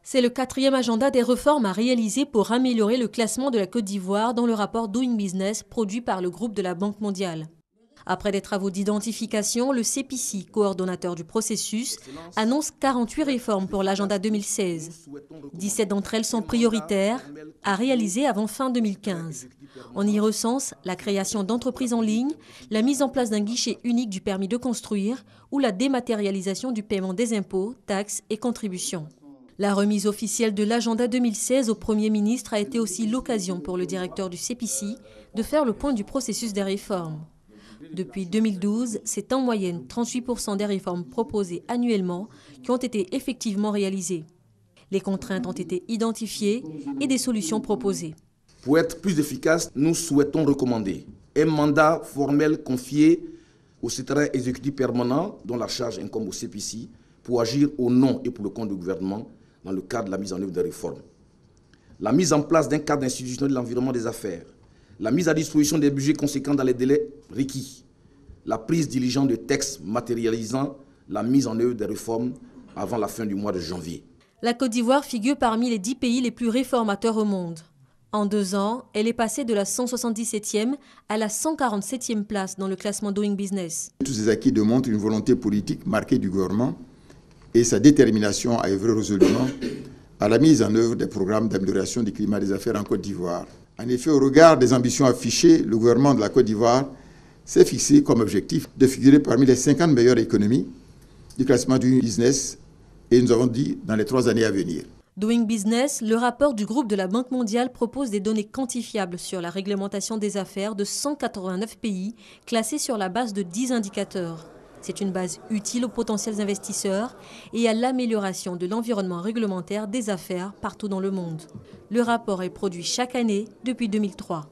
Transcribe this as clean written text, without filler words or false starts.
C'est le 4e agenda des réformes à réaliser pour améliorer le classement de la Côte d'Ivoire dans le rapport Doing Business produit par le groupe de la Banque mondiale. Après des travaux d'identification, le CPC, coordonnateur du processus, annonce 48 réformes pour l'agenda 2016. 17 d'entre elles sont prioritaires, à réaliser avant fin 2015. On y recense la création d'entreprises en ligne, la mise en place d'un guichet unique du permis de construire ou la dématérialisation du paiement des impôts, taxes et contributions. La remise officielle de l'agenda 2016 au Premier ministre a été aussi l'occasion pour le directeur du CPC de faire le point du processus des réformes. Depuis 2012, c'est en moyenne 38% des réformes proposées annuellement qui ont été effectivement réalisées. Les contraintes ont été identifiées et des solutions proposées. Pour être plus efficace, nous souhaitons recommander un mandat formel confié au secrétaire exécutif permanent dont la charge incombe au CPC pour agir au nom et pour le compte du gouvernement dans le cadre de la mise en œuvre des réformes. La mise en place d'un cadre institutionnel de l'environnement des affaires, la mise à disposition des budgets conséquents dans les délais requis, la prise diligente de textes matérialisant la mise en œuvre des réformes avant la fin du mois de janvier. La Côte d'Ivoire figure parmi les 10 pays les plus réformateurs au monde. En 2 ans, elle est passée de la 177e à la 147e place dans le classement Doing Business. Tous ces acquis démontrent une volonté politique marquée du gouvernement et sa détermination à œuvrer résolument à la mise en œuvre des programmes d'amélioration du climat des affaires en Côte d'Ivoire. En effet, au regard des ambitions affichées, le gouvernement de la Côte d'Ivoire s'est fixé comme objectif de figurer parmi les 50 meilleures économies du classement du business, et nous avons dit dans les 3 années à venir. Doing Business, le rapport du groupe de la Banque mondiale propose des données quantifiables sur la réglementation des affaires de 189 pays, classés sur la base de 10 indicateurs. C'est une base utile aux potentiels investisseurs et à l'amélioration de l'environnement réglementaire des affaires partout dans le monde. Le rapport est produit chaque année depuis 2003.